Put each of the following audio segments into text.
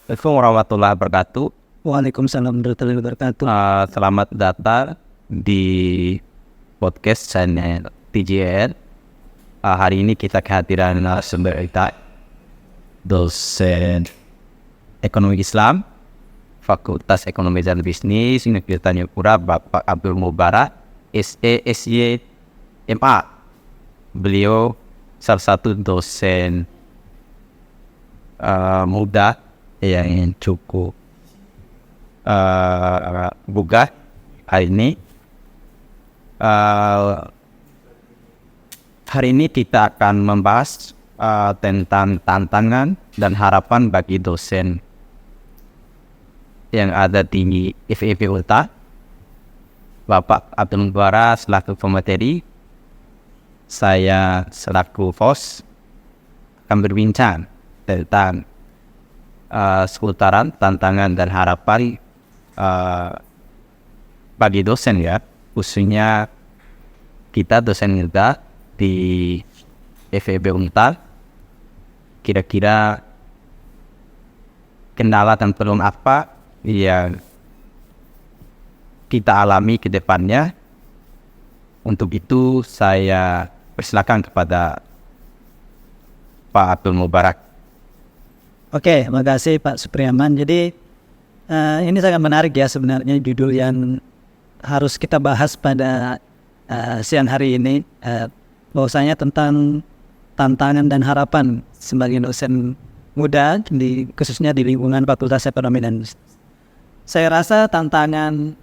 Assalamualaikum warahmatullahi wabarakatuh. Waalaikumsalam warahmatullahi wabarakatuh. Selamat datang di podcast channel TJN. Hari ini kita kehadiran narasumber kita, dosen ekonomi Islam, Fakultas Ekonomi dan Bisnis Universitas Tanjung Bapak Abdul Mubarak, SE MA. Beliau salah satu dosen muda yang cukup gugah hari ini. Hari ini kita akan membahas tentang tantangan dan harapan bagi dosen yang ada di FEB Ulta. Bapak Abdul Mubarak selaku pemateri, saya selaku host akan berbincang tentang seputaran tantangan dan harapan bagi dosen, ya, khususnya kita dosen muda di FEB Untar. Kira-kira kendala dan peluang apa yang kita alami ke depannya. Untuk itu saya persilakan kepada Pak Abdul Mubarak. Oke, terima kasih Pak Supriyaman. Jadi ini sangat menarik ya sebenarnya judul yang harus kita bahas pada siang hari ini, bahwasanya tentang tantangan dan harapan sebagai dosen muda khususnya di lingkungan Fakultas Ekonomi dan Bisnis. Saya rasa tantangan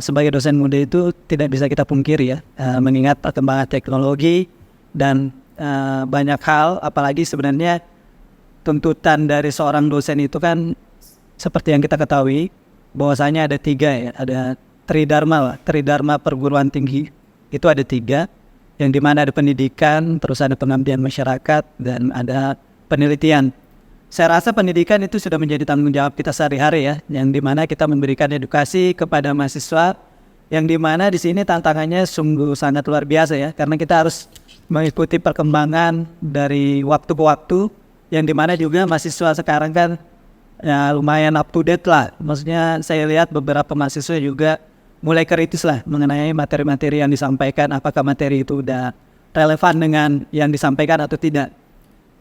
sebagai dosen muda itu tidak bisa kita pungkiri ya, mengingat perkembangan teknologi dan banyak hal, apalagi sebenarnya tuntutan dari seorang dosen itu kan seperti yang kita ketahui bahwasanya ada 3 ya, ada tridharma perguruan tinggi itu ada 3, yang dimana ada pendidikan, terus ada pengabdian masyarakat, dan ada penelitian. Saya rasa pendidikan itu sudah menjadi tanggung jawab kita sehari-hari ya, yang dimana kita memberikan edukasi kepada mahasiswa, yang dimana di sini tantangannya sungguh sangat luar biasa ya, karena kita harus mengikuti perkembangan dari waktu ke waktu, yang dimana juga mahasiswa sekarang kan ya, lumayan up to date lah. Maksudnya saya lihat beberapa mahasiswa juga mulai kritis lah mengenai materi-materi yang disampaikan, apakah materi itu udah relevan dengan yang disampaikan atau tidak.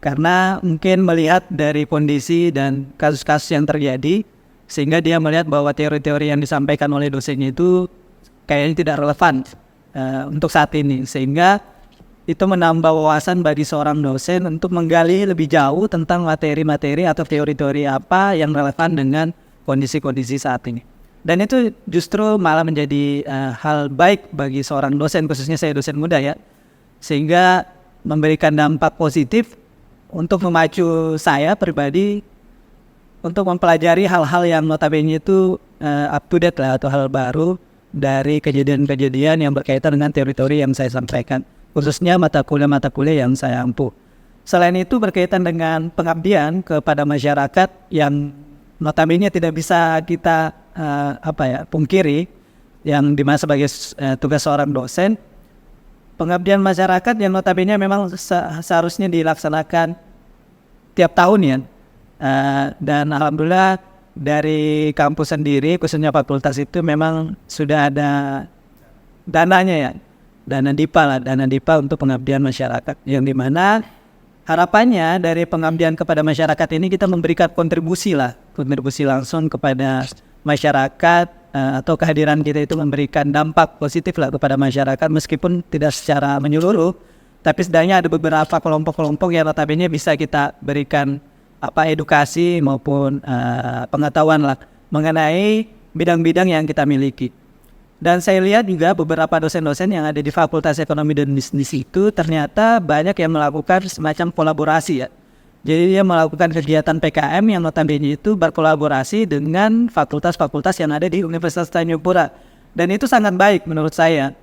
Karena mungkin melihat dari kondisi dan kasus-kasus yang terjadi, sehingga dia melihat bahwa teori-teori yang disampaikan oleh dosennya itu kayaknya tidak relevan untuk saat ini, sehingga itu menambah wawasan bagi seorang dosen untuk menggali lebih jauh tentang materi-materi atau teori-teori apa yang relevan dengan kondisi-kondisi saat ini. Dan itu justru malah menjadi hal baik bagi seorang dosen, khususnya saya dosen muda ya, sehingga memberikan dampak positif untuk memacu saya pribadi untuk mempelajari hal-hal yang notabene itu up to date lah, atau hal baru dari kejadian-kejadian yang berkaitan dengan teori-teori yang saya sampaikan, khususnya mata kuliah yang saya ampuh. Selain itu berkaitan dengan pengabdian kepada masyarakat yang notabene tidak bisa kita pungkiri, yang dimana sebagai tugas seorang dosen, pengabdian masyarakat yang notabene memang seharusnya dilaksanakan tiap tahun ya. Dan alhamdulillah dari kampus sendiri, khususnya fakultas itu memang sudah ada dananya ya, dana DIPA untuk pengabdian masyarakat, yang dimana harapannya dari pengabdian kepada masyarakat ini kita memberikan kontribusi langsung kepada masyarakat, atau kehadiran kita itu memberikan dampak positif lah kepada masyarakat, meskipun tidak secara menyeluruh, tapi setidaknya ada beberapa kelompok-kelompok yang notabene bisa kita berikan edukasi maupun pengetahuan lah mengenai bidang-bidang yang kita miliki. Dan saya lihat juga beberapa dosen-dosen yang ada di Fakultas Ekonomi dan Bisnis itu ternyata banyak yang melakukan semacam kolaborasi ya. Jadi dia melakukan kegiatan PKM yang notabene itu berkolaborasi dengan fakultas-fakultas yang ada di Universitas Tanjung Pura. Dan itu sangat baik menurut saya.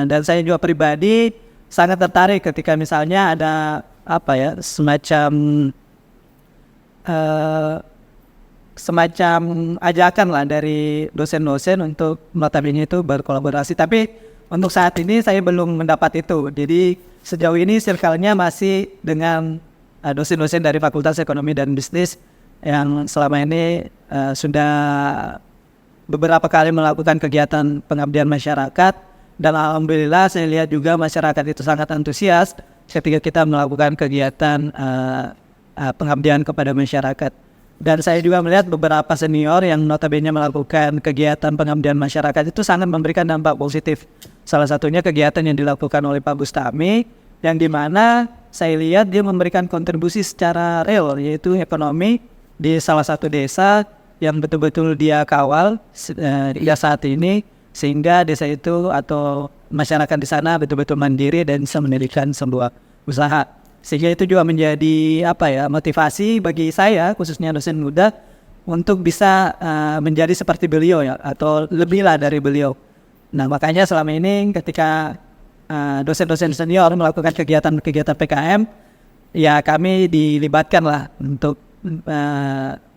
Dan saya juga pribadi sangat tertarik ketika misalnya ada semacam ajakan lah dari dosen-dosen untuk notabene itu berkolaborasi. Tapi untuk saat ini saya belum mendapat itu. Jadi sejauh ini circle-nya masih dengan dosen-dosen dari Fakultas Ekonomi dan Bisnis yang selama ini sudah beberapa kali melakukan kegiatan pengabdian masyarakat, dan alhamdulillah saya lihat juga masyarakat itu sangat antusias ketika kita melakukan kegiatan pengabdian kepada masyarakat. Dan saya juga melihat beberapa senior yang notabene melakukan kegiatan pengabdian masyarakat itu sangat memberikan dampak positif. Salah satunya kegiatan yang dilakukan oleh Pak Bustami, yang dimana saya lihat dia memberikan kontribusi secara real, yaitu ekonomi di salah satu desa yang betul-betul dia kawal hingga saat ini, sehingga desa itu atau masyarakat di sana betul-betul mandiri dan bisa mendirikan sebuah usaha. Sehingga itu juga menjadi motivasi bagi saya, khususnya dosen muda, untuk bisa menjadi seperti beliau ya, atau lebih lah dari beliau. Nah, makanya selama ini ketika dosen-dosen senior melakukan kegiatan-kegiatan PKM, ya kami dilibatkan lah untuk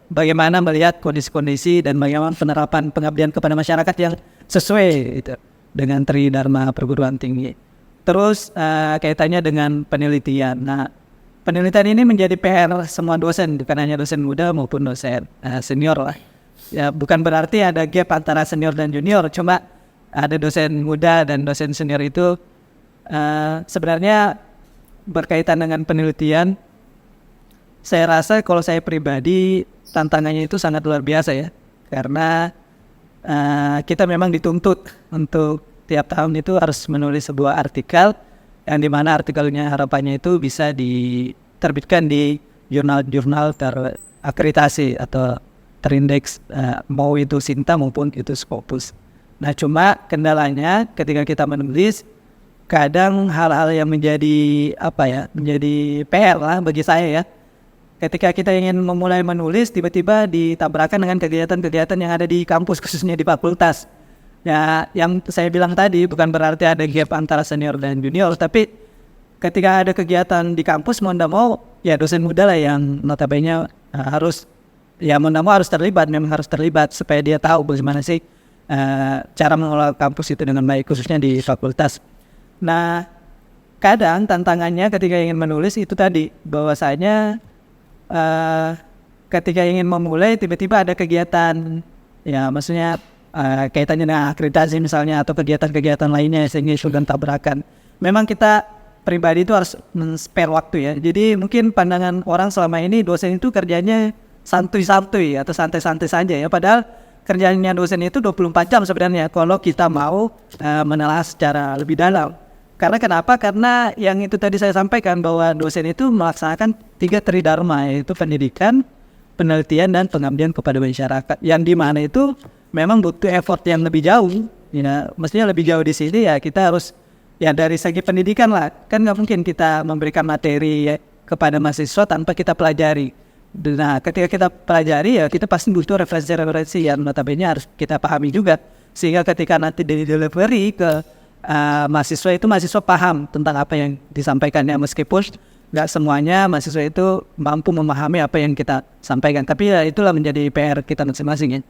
bagaimana melihat kondisi-kondisi dan bagaimana penerapan pengabdian kepada masyarakat yang sesuai itu dengan Tridharma Perguruan Tinggi. Terus kaitannya dengan penelitian. Nah, penelitian ini menjadi PR semua dosen, bukan hanya dosen muda maupun dosen senior lah. Ya, bukan berarti ada gap antara senior dan junior, cuma ada dosen muda dan dosen senior itu sebenarnya berkaitan dengan penelitian. Saya rasa kalau saya pribadi tantangannya itu sangat luar biasa ya, karena kita memang dituntut untuk tiap tahun itu harus menulis sebuah artikel, yang dimana artikelnya harapannya itu bisa diterbitkan di jurnal-jurnal terakreditasi atau terindeks, mau itu Sinta maupun itu Scopus. Nah, cuma kendalanya ketika kita menulis, kadang hal-hal yang menjadi PR lah bagi saya ya. Ketika kita ingin memulai menulis, tiba-tiba ditabrakan dengan kegiatan-kegiatan yang ada di kampus, khususnya di fakultas. Ya, yang saya bilang tadi bukan berarti ada gap antara senior dan junior, tapi ketika ada kegiatan di kampus, mau tidak mau, ya dosen muda lah yang notabene harus terlibat, memang harus terlibat supaya dia tahu bagaimana sih cara mengelola kampus itu dengan baik, khususnya di fakultas. Nah, kadang tantangannya ketika ingin menulis itu tadi, bahwasanya ketika ingin memulai tiba-tiba ada kegiatan, ya maksudnya kaitannya dengan akreditasi misalnya atau kegiatan-kegiatan lainnya sehingga sudah tabrakan. Memang kita pribadi itu harus men-spare waktu ya. Jadi mungkin pandangan orang selama ini dosen itu kerjanya santuy-santuy atau santai-santai saja ya. Padahal kerjanya dosen itu 24 jam sebenarnya kalau kita mau menelaah secara lebih dalam. Karena kenapa? Karena yang itu tadi saya sampaikan bahwa dosen itu melaksanakan 3 tridharma, yaitu pendidikan, penelitian, dan pengabdian kepada masyarakat. Yang di mana itu memang butuh effort yang lebih jauh, ya. Mestinya lebih jauh di sini ya kita harus ya dari segi pendidikan lah. Kan nggak mungkin kita memberikan materi ya, kepada mahasiswa tanpa kita pelajari. Nah, ketika kita pelajari ya kita pasti butuh referensi-referensi yang notabene harus kita pahami juga. Sehingga ketika nanti di delivery ke mahasiswa itu mahasiswa paham tentang apa yang disampaikannya, meskipun nggak semuanya mahasiswa itu mampu memahami apa yang kita sampaikan. Tapi ya itulah menjadi PR kita masing-masing ya.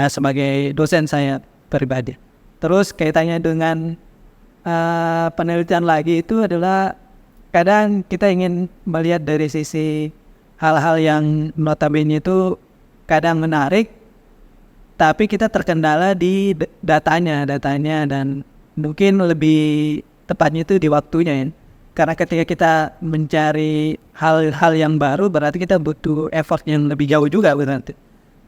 Sebagai dosen saya pribadi. Terus kaitannya dengan penelitian lagi itu adalah kadang kita ingin melihat dari sisi hal-hal yang notabene itu kadang menarik, tapi kita terkendala di datanya dan mungkin lebih tepatnya itu di waktunya ya. Karena ketika kita mencari hal-hal yang baru berarti kita butuh effort yang lebih jauh juga berarti.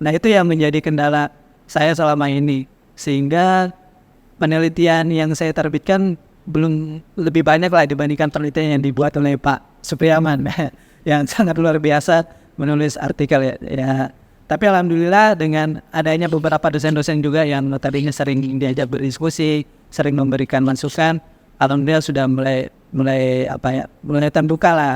Nah, itu yang menjadi kendala saya selama ini. Sehingga penelitian yang saya terbitkan belum lebih banyak lah dibandingkan penelitian yang dibuat oleh Pak Supriyaman yang sangat luar biasa menulis artikel ya. Tapi alhamdulillah dengan adanya beberapa dosen-dosen juga yang tadinya sering diajak berdiskusi, sering memberikan masukan, alhamdulillah sudah mulai terbuka lah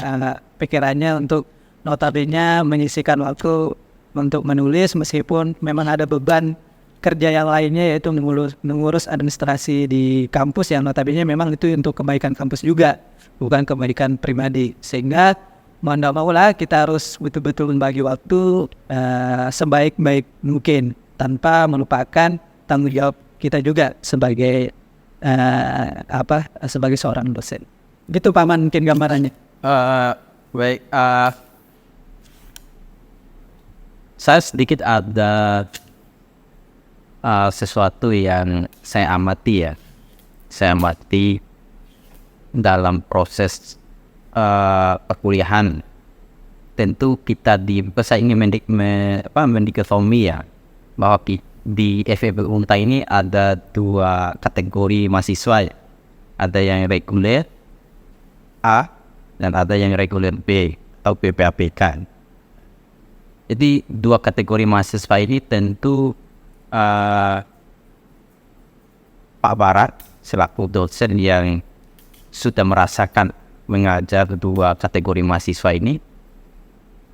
pikirannya untuk notabene menyisihkan waktu untuk menulis, meskipun memang ada beban kerja yang lainnya, yaitu mengurus administrasi di kampus yang notabene memang itu untuk kebaikan kampus juga, bukan kebaikan pribadi. Sehingga mau tidak mau lah kita harus betul-betul membagi waktu sebaik-baik mungkin tanpa melupakan tanggung jawab kita juga sebagai sebagai seorang dosen. Gitu Pak Man mungkin gambarannya. Baik. Saya sedikit ada sesuatu yang saya amati ya. Saya amati dalam proses perkuliahan. Tentu kita saya ingin mendikatomi ya, bahwa di FEB Unta ini ada dua kategori mahasiswa ya. Ada yang reguler A dan ada yang reguler B atau PPAPK. Jadi dua kategori mahasiswa ini tentu Pak Barat selaku dosen yang sudah merasakan mengajar dua kategori mahasiswa ini,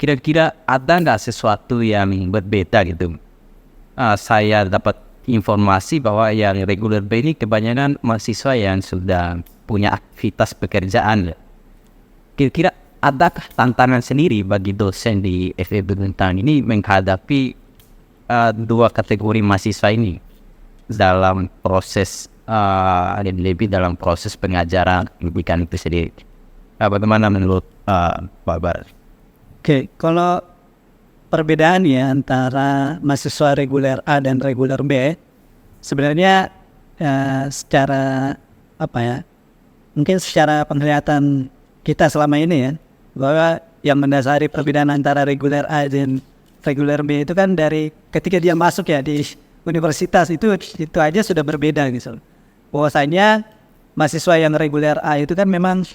kira-kira ada nggak sesuatu yang berbeda gitu? Saya dapat informasi bahwa yang reguler B ini kebanyakan mahasiswa yang sudah punya aktivitas pekerjaan. Kira-kira adakah tantangan sendiri bagi dosen di FEB Bintang ini menghadapi dua kategori mahasiswa ini dalam proses lebih dalam proses pengajaran pendidikan itu sendiri? Bagaimana menurut Pak Barat? Oke, kalau perbedaan ya antara mahasiswa reguler A dan reguler B, sebenarnya secara mungkin secara penglihatan kita selama ini ya, bahwa yang mendasari perbedaan antara reguler A dan reguler B itu kan dari ketika dia masuk ya di universitas itu aja sudah berbeda gitu. Bahwasanya mahasiswa yang reguler A itu kan memang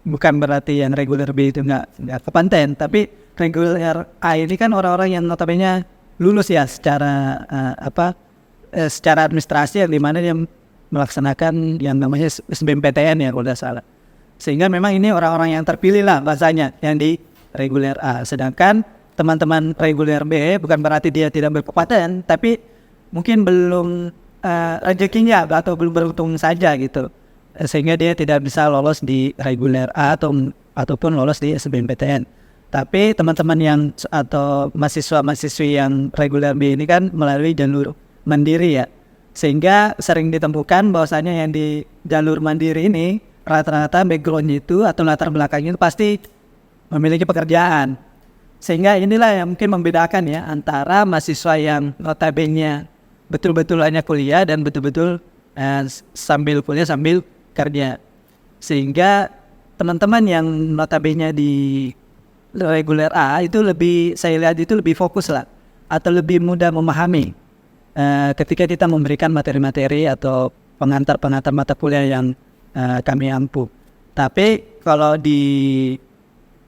bukan berarti yang reguler B itu nggak kompeten, tapi reguler A ini kan orang-orang yang notabene lulus ya secara secara administrasi, yang dimana dia melaksanakan yang namanya SBMPTN ya kalau tidak salah. Sehingga memang ini orang-orang yang terpilih lah bahasanya yang di reguler A. Sedangkan teman-teman reguler B bukan berarti dia tidak berkompeten, tapi mungkin belum rezekinya atau belum beruntung saja gitu, sehingga dia tidak bisa lolos di reguler A ataupun lolos di SBMPTN. Tapi teman-teman yang atau mahasiswa-mahasiswi yang reguler B ini kan melalui jalur mandiri ya, sehingga sering ditemukan bahwasanya yang di jalur mandiri ini rata-rata background itu atau latar belakangnya itu pasti memiliki pekerjaan. Sehingga inilah yang mungkin membedakan ya antara mahasiswa yang notabene betul-betul hanya kuliah dan betul-betul sambil kuliah sambil kerja. Sehingga teman-teman yang notabene di reguler A itu saya lihat itu lebih fokus lah, atau lebih mudah memahami ketika kita memberikan materi-materi atau pengantar mata kuliah yang kami ampu. Tapi kalau di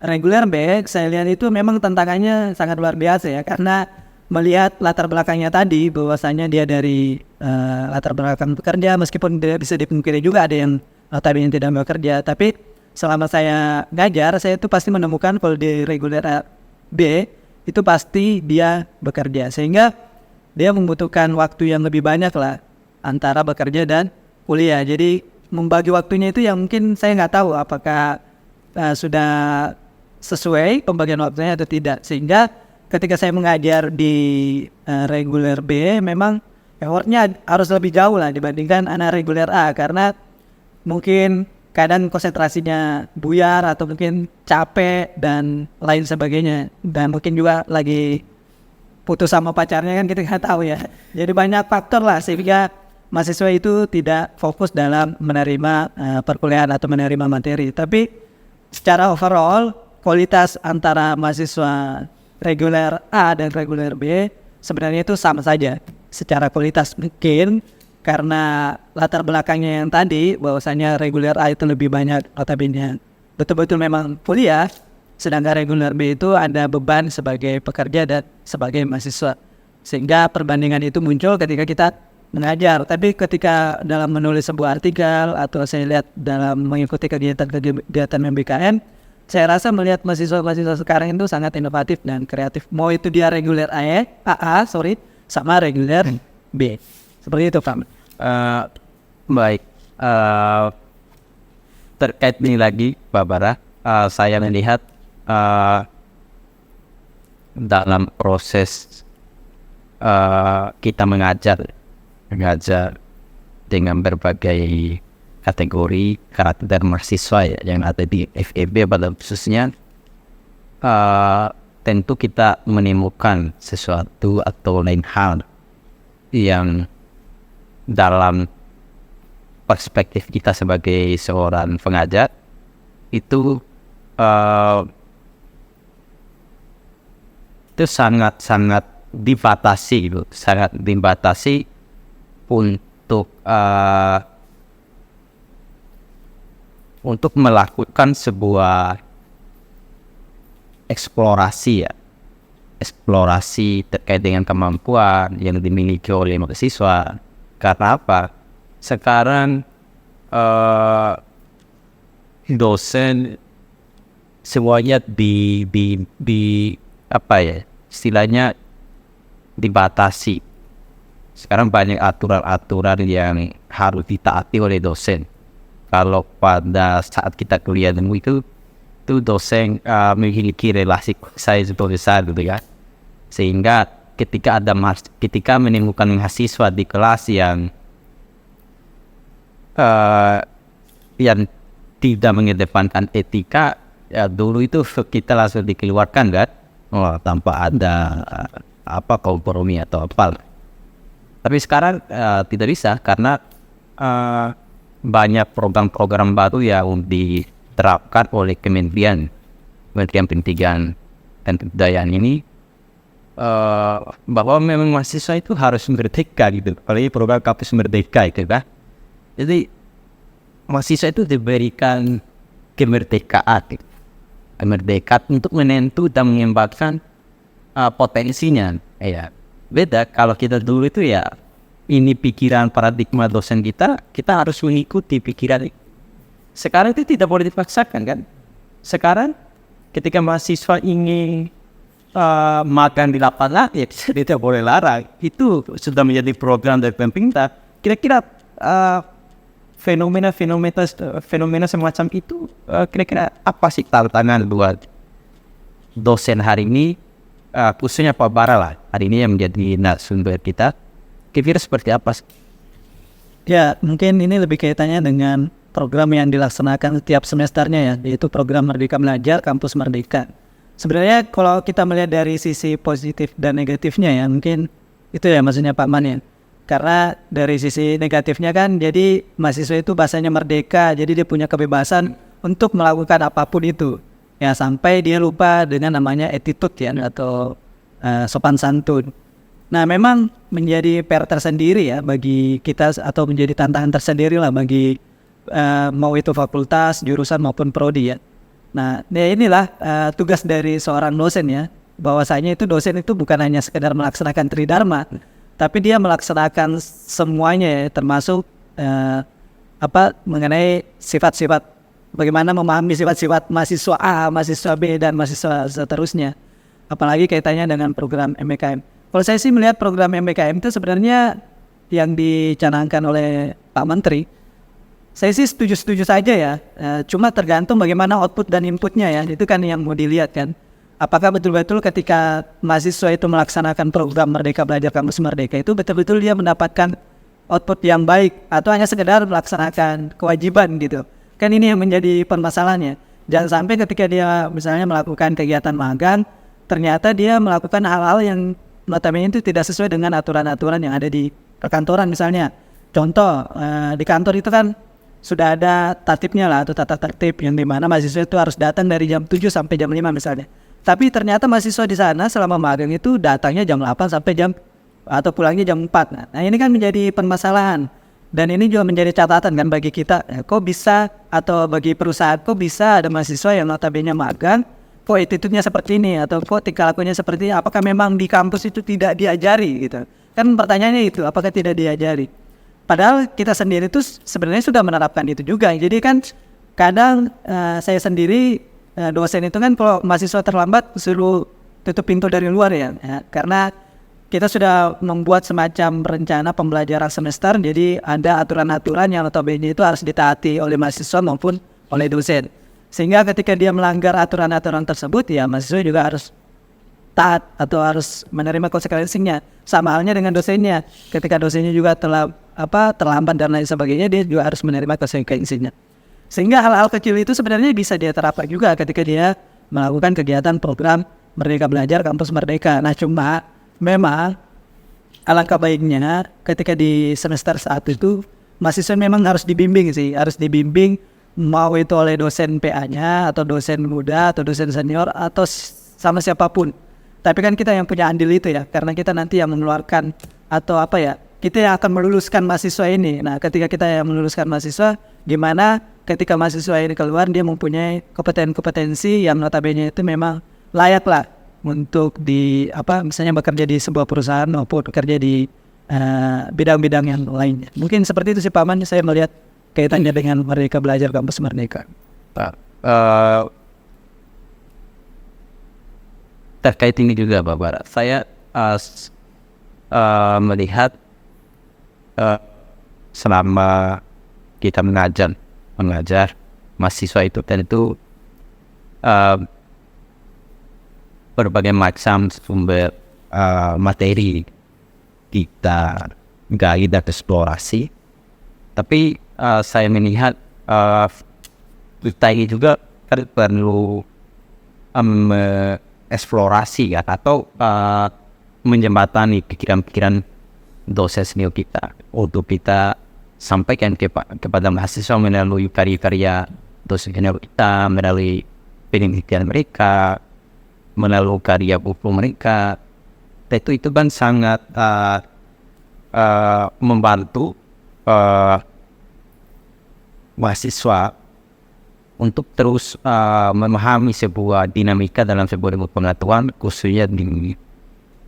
reguler B, saya lihat itu memang tantangannya sangat luar biasa ya, karena melihat latar belakangnya tadi, bahwasanya dia dari latar belakang bekerja, meskipun tidak bisa dipungkiri juga ada yang notabene tidak bekerja, tapi selama saya ngajar, saya itu pasti menemukan kalau di reguler B itu pasti dia bekerja, sehingga dia membutuhkan waktu yang lebih banyak lah antara bekerja dan kuliah. Jadi membagi waktunya itu yang mungkin saya nggak tahu apakah sudah sesuai pembagian waktunya atau tidak, sehingga ketika saya mengajar di reguler B memang effortnya harus lebih jauh lah dibandingkan anak reguler A, karena mungkin kadang konsentrasinya buyar atau mungkin capek dan lain sebagainya, dan mungkin juga lagi putus sama pacarnya kan kita nggak tahu ya. Jadi banyak faktor lah sehingga mahasiswa itu tidak fokus dalam menerima perkuliahan atau menerima materi. Tapi secara overall kualitas antara mahasiswa reguler A dan reguler B sebenarnya itu sama saja secara kualitas. Mungkin karena latar belakangnya yang tadi, bahwasanya reguler A itu lebih banyak notabene betul-betul memang kuliah, sedangkan reguler B itu ada beban sebagai pekerja dan sebagai mahasiswa, sehingga perbandingan itu muncul ketika kita mengajar. Tapi ketika dalam menulis sebuah artikel atau saya lihat dalam mengikuti kegiatan MBKM, saya rasa melihat mahasiswa-mahasiswa sekarang itu sangat inovatif dan kreatif, mau itu dia reguler AA sama reguler B. Seperti itu, Pak. Baik, terkait ini lagi Pak Bara, saya melihat dalam proses kita mengajar dengan berbagai kategori karakter mahasiswa ya, yang ada di FEB pada khususnya, tentu kita menemukan sesuatu atau lain hal yang dalam perspektif kita sebagai seorang pengajar itu sangat dibatasi gitu, sangat dibatasi untuk melakukan sebuah eksplorasi terkait dengan kemampuan yang dimiliki oleh mahasiswa. Karena apa? Sekarang dosen semuanya istilahnya dibatasi. Sekarang banyak aturan-aturan yang harus ditaati oleh dosen. Kalau pada saat kita kuliah dulu itu dosen memiliki relasi saya besar gitu kan. Sehingga ketika menemukan mahasiswa di kelas yang tidak mengedepankan etika, ya dulu itu kita langsung dikeluarkan kan, tanpa ada kompromi atau apa. Tapi sekarang tidak bisa karena banyak program-program baru yang diterapkan oleh Kementerian Pendidikan dan Kebudayaan ini, bahwa memang mahasiswa itu harus merdeka gitu. Apalagi program kampus merdeka itu kan. Jadi mahasiswa itu diberikan kemerdekaan untuk menentu dan mengembangkan potensinya. Ya, beda kalau kita dulu itu ya, ini pikiran paradigma dosen kita harus mengikuti pikiran. Sekarang itu tidak boleh dipaksakan kan. Sekarang ketika mahasiswa ingin makan di lapangan, ya tidak boleh larang. Itu sudah menjadi program dari pemerintah. Kira-kira fenomena semacam itu kira-kira apa sih tantangan buat dosen hari ini, khususnya Pak Bara lah hari ini yang menjadi narasumber kita, kira-kira seperti apa sih? Ya, mungkin ini lebih kaitannya dengan program yang dilaksanakan setiap semesternya ya, yaitu program Merdeka Belajar Kampus Merdeka. Sebenarnya kalau kita melihat dari sisi positif dan negatifnya ya, mungkin itu ya maksudnya Pak Man ya. Karena dari sisi negatifnya kan, jadi mahasiswa itu bahasanya merdeka, jadi dia punya kebebasan untuk melakukan apapun itu. Ya sampai dia lupa dengan namanya attitude ya, atau sopan santun. Nah memang menjadi PR tersendiri ya bagi kita, atau menjadi tantangan tersendiri lah bagi mau itu fakultas, jurusan maupun prodi ya. Nah inilah tugas dari seorang dosen ya, bahwasanya itu dosen itu bukan hanya sekedar melaksanakan tridharma, tapi dia melaksanakan semuanya ya, termasuk mengenai sifat-sifat, bagaimana memahami sifat-sifat mahasiswa A, mahasiswa B, dan mahasiswa seterusnya. Apalagi kaitannya dengan program MBKM. Kalau saya sih melihat program MBKM itu sebenarnya yang dicanangkan oleh Pak Menteri, saya sih setuju-setuju saja ya. Cuma tergantung bagaimana output dan inputnya ya, itu kan yang mau dilihat kan. Apakah betul-betul ketika mahasiswa itu melaksanakan program Merdeka Belajar Kampus Merdeka itu betul-betul dia mendapatkan output yang baik, atau hanya sekedar melaksanakan kewajiban gitu. Kan ini yang menjadi permasalahannya. Jangan sampai ketika dia misalnya melakukan kegiatan magang, ternyata dia melakukan hal-hal yang notabene itu tidak sesuai dengan aturan-aturan yang ada di perkantoran misalnya. Contoh, di kantor itu kan sudah ada tatipnya lah, atau tata tertib yang dimana mahasiswa itu harus datang dari jam 7 sampai jam 5 misalnya. Tapi ternyata mahasiswa di sana selama magang itu datangnya jam 8 sampai atau pulangnya jam 4. Nah ini kan menjadi permasalahan. Dan ini juga menjadi catatan kan bagi kita, kok bisa, atau bagi perusahaan, kok bisa ada mahasiswa yang notabene magang, kok attitude-nya seperti ini, atau kok tingkah lakunya seperti ini, apakah memang di kampus itu tidak diajari gitu. Kan pertanyaannya itu, apakah tidak diajari. Padahal kita sendiri itu sebenarnya sudah menerapkan itu juga. Jadi kan kadang saya sendiri, dosen itu kan kalau mahasiswa terlambat suruh tutup pintu dari luar ya, karena kita sudah membuat semacam rencana pembelajaran semester, jadi ada aturan-aturan yang notabene itu harus ditaati oleh mahasiswa maupun oleh dosen. Sehingga ketika dia melanggar aturan-aturan tersebut, ya mahasiswa juga harus taat atau harus menerima konsekuensinya. Sama halnya dengan dosennya, ketika dosennya juga terlambat dan lain sebagainya, dia juga harus menerima konsekuensinya. Sehingga hal-hal kecil itu sebenarnya bisa dia terapkan juga ketika dia melakukan kegiatan program Merdeka Belajar Kampus Merdeka. Nah cuma memang alangkah baiknya ketika di semester 1 itu mahasiswa memang harus dibimbing sih, harus dibimbing mau itu oleh dosen PA-nya atau dosen muda atau dosen senior atau sama siapapun. Tapi kan kita yang punya andil itu ya, karena kita nanti yang mengeluarkan atau apa ya, kita yang akan meluluskan mahasiswa ini. Nah ketika kita yang meluluskan mahasiswa, gimana ketika mahasiswa ini keluar dia mempunyai kompetensi yang notabene itu memang layak lah untuk misalnya bekerja di sebuah perusahaan maupun bekerja di bidang-bidang yang lainnya. Mungkin seperti itu sih Pak Man, saya melihat kaitannya dengan Merdeka Belajar Kampus Merdeka. Terkait ini juga Pak Bara, saya melihat selama kita mengajar mahasiswa itu tentu berbagai macam sumber materi kita gali dan eksplorasi, tapi saya melihat kita ini juga perlu eksplorasi ya, atau menjembatani pikiran-pikiran dosen senior kita untuk kita sampaikan kepada mahasiswa melalui karya-karya dosen senior kita, melalui penelitian mereka, melalui karya buku mereka. Itu kan sangat membantu mahasiswa untuk terus memahami sebuah dinamika dalam sebuah ilmu pengetahuan, khususnya di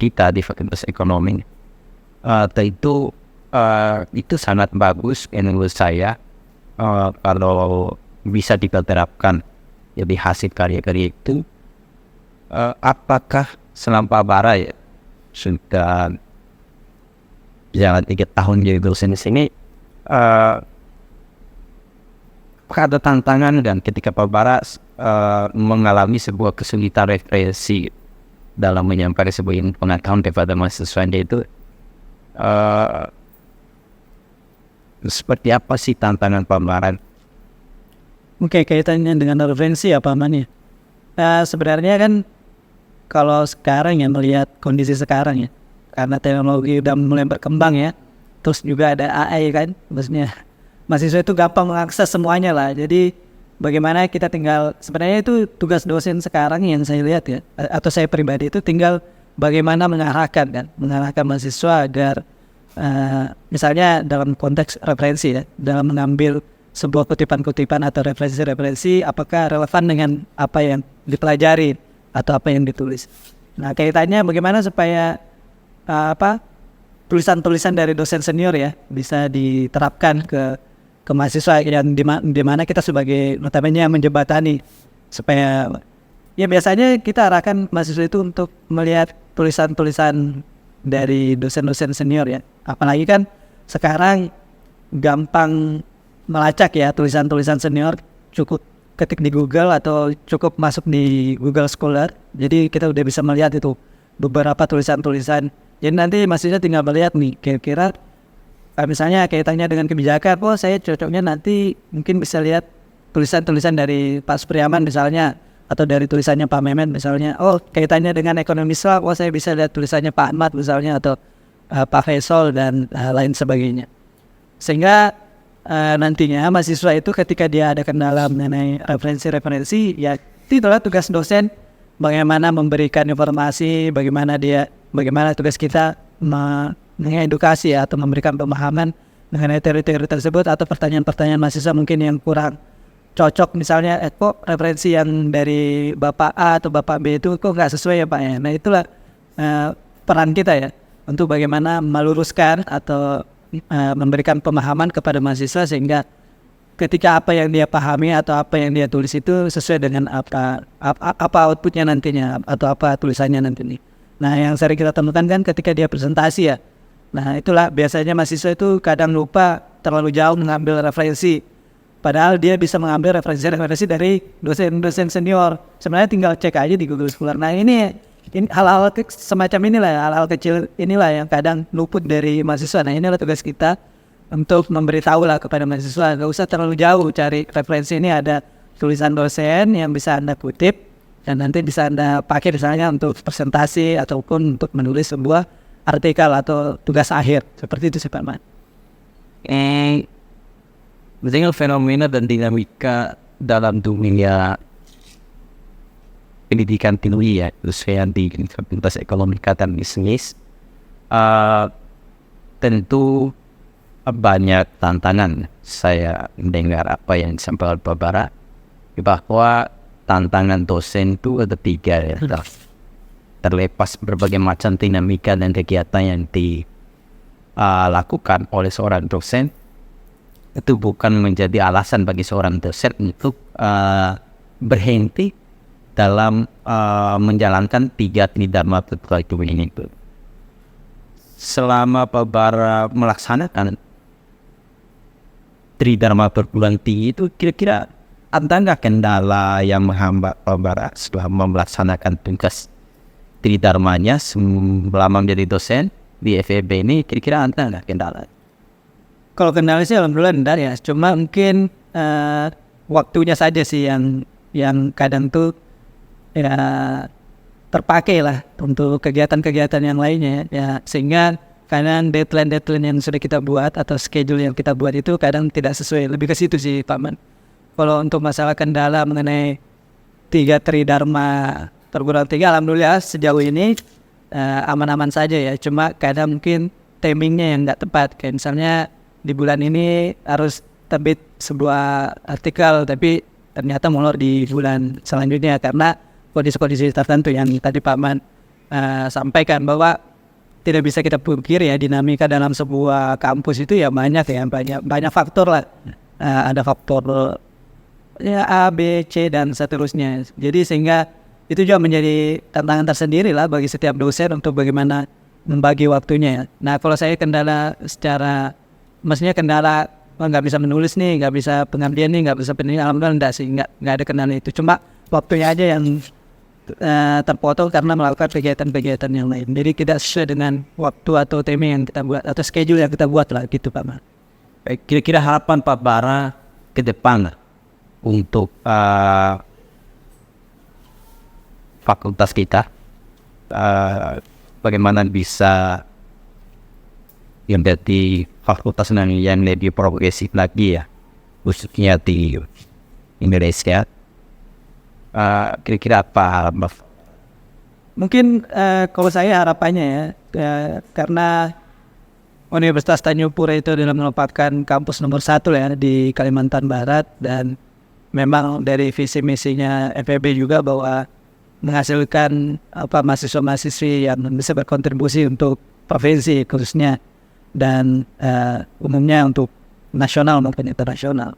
kita di Fakultas Ekonomi. Itu sangat bagus menurut saya kalau bisa kita terapkan jadi hasil karya-karya itu. Apakah selama Pak Bara ya sudah jalan 3 tahun jadi dosen di sini, apakah ada tantangan dan ketika Pak Bara mengalami sebuah kesulitan referensi dalam menyampaikan sebuah ilmu pengetahuan kepada mahasiswanya itu, seperti apa sih tantangan Pak Bara? Oke, kaitannya dengan referensi ya Pak Man ya. Sebenarnya kan kalau sekarang ya, melihat kondisi sekarang ya, karena teknologi udah mulai berkembang ya, terus juga ada AI kan, maksudnya mahasiswa itu gampang mengakses semuanya lah. Jadi bagaimana kita tinggal, sebenarnya itu tugas dosen sekarang yang saya lihat ya, atau saya pribadi itu tinggal bagaimana mengarahkan mahasiswa agar misalnya dalam konteks referensi ya, dalam mengambil sebuah kutipan-kutipan atau referensi-referensi apakah relevan dengan apa yang dipelajari atau apa yang ditulis. Nah kaitannya bagaimana supaya tulisan-tulisan dari dosen senior ya bisa diterapkan ke mahasiswa yang di mana kita sebagai notabene menjembatani supaya ya biasanya kita arahkan mahasiswa itu untuk melihat tulisan-tulisan dari dosen-dosen senior ya. Apalagi kan sekarang gampang melacak ya tulisan-tulisan senior, cukup ketik di Google atau cukup masuk di Google Scholar. Jadi kita udah bisa melihat itu beberapa tulisan-tulisan. Jadi nanti mahasiswa tinggal melihat nih kira-kira misalnya kaitannya dengan kebijakan, saya cocoknya nanti mungkin bisa lihat tulisan-tulisan dari Pak Supriyaman misalnya, atau dari tulisannya Pak Mehmet misalnya. Kaitannya dengan ekonomi Islam, saya bisa lihat tulisannya Pak Ahmad misalnya, atau Pak Faisal dan lain sebagainya. Sehingga nantinya mahasiswa itu ketika dia ada kendala mengenai referensi-referensi, ya itulah tugas dosen bagaimana memberikan informasi, bagaimana tugas kita mengedukasi atau memberikan pemahaman mengenai teori-teori tersebut, atau pertanyaan-pertanyaan mahasiswa mungkin yang kurang cocok misalnya, kok referensi yang dari Bapak A atau Bapak B itu kok nggak sesuai ya Pak ya. Nah itulah peran kita ya untuk bagaimana meluruskan atau memberikan pemahaman kepada mahasiswa sehingga ketika apa yang dia pahami atau apa yang dia tulis itu sesuai dengan apa outputnya nantinya atau apa tulisannya nantinya. Nah yang sering kita temukan kan ketika dia presentasi ya. Nah itulah biasanya mahasiswa itu kadang lupa terlalu jauh mengambil referensi. Padahal dia bisa mengambil referensi dari dosen-dosen senior. Sebenarnya tinggal cek aja di Google Scholar. Nah ini hal-hal semacam inilah, hal-hal kecil inilah yang kadang luput dari mahasiswa. Nah inilah tugas kita untuk memberitahu lah kepada mahasiswa. Gak usah terlalu jauh cari referensi, ini ada tulisan dosen yang bisa Anda kutip. dan nanti bisa Anda pakai misalnya untuk presentasi ataupun untuk menulis sebuah artikel atau tugas akhir. Seperti itu sih Pak Man. Dengan fenomena dan dinamika dalam dunia pendidikan tinggi ya, khususnya di Fakultas Ekonomi dan Bisnis, tentu banyak tantangan. Saya mendengar apa yang disampaikan Pak Bara, bahwa tantangan dosen itu ada 3 ya. Terlepas berbagai macam dinamika dan kegiatan yang dilakukan oleh seorang dosen, itu bukan menjadi alasan bagi seorang dosen untuk berhenti dalam menjalankan 3 tridharma perguruan ini. Selama Pak Bara melaksanakan tridharma perguruan tinggi itu, kira-kira ada nggak kendala yang menghambat Pak Bara selama melaksanakan tugas tridharmanya selama menjadi dosen di FEB ini? Kira-kira ada nggak kendala? Kalau kendala sih alhamdulillah enggak ya, cuma mungkin waktunya saja sih yang kadang tuh ya terpakai lah untuk kegiatan-kegiatan yang lainnya ya, sehingga kadang deadline yang sudah kita buat atau schedule yang kita buat itu kadang tidak sesuai. Lebih ke situ sih Pak Man. Kalau untuk masalah kendala mengenai 3 tridharma perguruan tinggi, alhamdulillah sejauh ini aman-aman saja ya, cuma kadang mungkin timingnya yang nggak tepat. Kayak misalnya di bulan ini harus terbit sebuah artikel, tapi ternyata molor di bulan selanjutnya karena kondisi-kondisi tertentu yang tadi Pak Man sampaikan, bahwa tidak bisa kita pungkiri ya, dinamika dalam sebuah kampus itu ya banyak faktor lah. Ada faktor ya A, B, C dan seterusnya. Jadi sehingga itu juga menjadi tantangan tersendiri lah bagi setiap dosen untuk bagaimana membagi waktunya. Nah, kalau saya kendala secara, maksudnya kendala nggak bisa menulis nih, nggak bisa pengabdian nih, nggak bisa penelitian, alhamdulillah enggak sih, nggak ada kendala itu. Cuma waktunya aja yang terpotong karena melakukan kegiatan-kegiatan yang lain. Jadi tidak sesuai dengan waktu atau tema yang kita buat atau schedule yang kita buat lah gitu Pak Man. Kira-kira harapan Pak Bara ke depan untuk fakultas kita, bagaimana bisa menjadi fakultas yang lebih progresif lagi ya, khususnya di Indonesia. Kira-kira apa harapan? Mungkin kalau saya harapannya ya, karena Universitas Tanjung Pura itu adalah merupakan kampus nomor 1 ya di Kalimantan Barat, dan memang dari visi misinya FEB juga bahwa menghasilkan mahasiswa-mahasiswi yang bisa berkontribusi untuk provinsi khususnya, dan umumnya untuk nasional maupun internasional.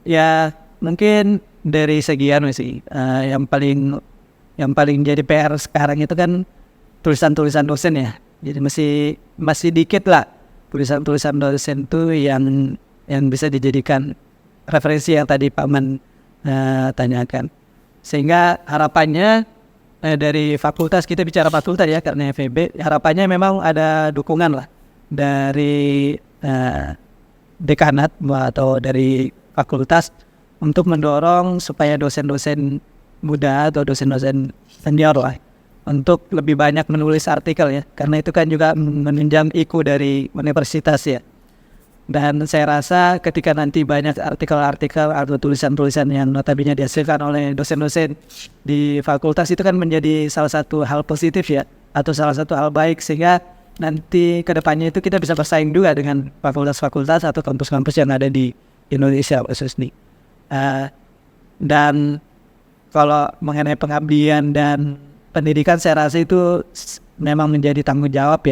Ya mungkin dari segi yang paling jadi PR sekarang itu kan tulisan-tulisan dosen ya. Jadi masih dikit lah tulisan-tulisan dosen itu yang bisa dijadikan referensi yang tadi Pak Man tanyakan. Sehingga harapannya dari fakultas, kita bicara fakultas ya karena FEB, harapannya memang ada dukungan lah dari dekanat atau dari fakultas untuk mendorong supaya dosen-dosen muda atau dosen-dosen senior lah untuk lebih banyak menulis artikel ya, karena itu kan juga menunjang IKU dari universitas ya. Dan saya rasa ketika nanti banyak artikel-artikel atau tulisan-tulisan yang notabene dihasilkan oleh dosen-dosen di fakultas, itu kan menjadi salah satu hal positif ya, atau salah satu hal baik, sehingga nanti kedepannya itu kita bisa bersaing juga dengan fakultas-fakultas atau kampus-kampus yang ada di Indonesia khususnya. Dan kalau mengenai pengabdian dan pendidikan, saya rasa itu memang menjadi tanggung jawab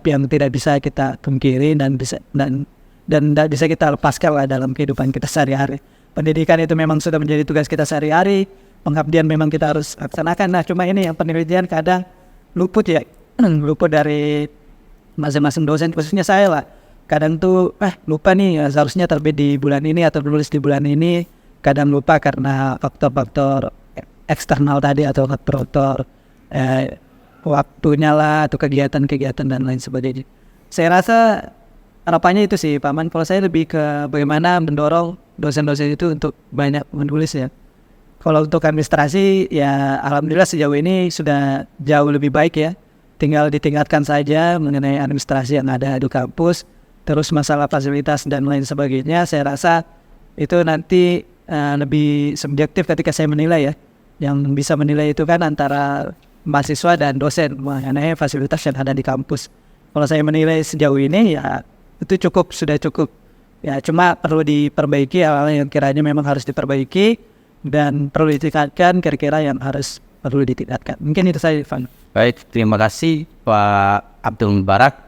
yang tidak bisa kita pungkiri dan tidak bisa kita lepaskan lah dalam kehidupan kita sehari-hari. Pendidikan itu memang sudah menjadi tugas kita sehari-hari, pengabdian memang kita harus laksanakan. Nah, cuma ini yang penelitian kadang luput dari masing-masing dosen, khususnya saya lah. Kadang tuh lupa nih, seharusnya terbit di bulan ini atau tulis di bulan ini. Kadang lupa karena faktor-faktor eksternal tadi atau faktor waktunya lah atau kegiatan-kegiatan dan lain sebagainya. Saya rasa harapannya itu sih Pak Man. Kalau saya lebih ke bagaimana mendorong dosen-dosen itu untuk banyak menulis ya. Kalau untuk administrasi ya alhamdulillah sejauh ini sudah jauh lebih baik ya. Tinggal ditingkatkan saja mengenai administrasi yang ada di kampus. Terus masalah fasilitas dan lain sebagainya saya rasa itu nanti lebih subjektif ketika saya menilai ya. Yang bisa menilai itu kan antara mahasiswa dan dosen mengenai fasilitas yang ada di kampus. Kalau saya menilai sejauh ini ya itu sudah cukup. Ya cuma perlu diperbaiki hal-hal yang kiranya memang harus diperbaiki dan perlu ditingkatkan kira-kira yang perlu ditingkatkan. Mungkin itu saja, Ivan. Baik, terima kasih Pak Abdul Mubarak.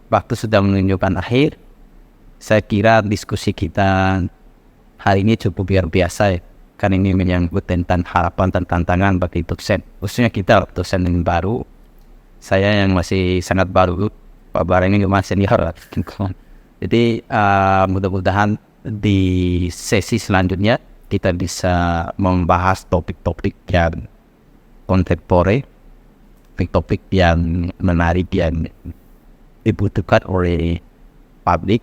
Waktu sudah menunjukkan akhir. Saya kira diskusi kita hari ini cukup luar biasa ya. Karena ini menyangkut tentang harapan dan tantangan bagi dosen. Khususnya kita dosen yang baru. Saya yang masih sangat baru. Pak Bara ini masih senior. Jadi mudah-mudahan di sesi selanjutnya kita bisa membahas topik-topik yang kontemporer, topik-topik yang menarik yang dibutuhkan oleh publik,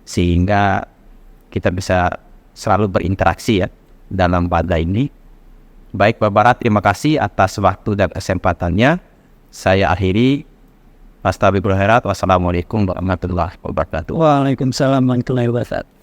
sehingga kita bisa selalu berinteraksi ya dalam pada ini. Baik Pak Bara, terima kasih atas waktu dan kesempatannya. Saya akhiri. Wassalamualaikum warahmatullahi wabarakatuh. Waalaikumsalam warahmatullahi wabarakatuh.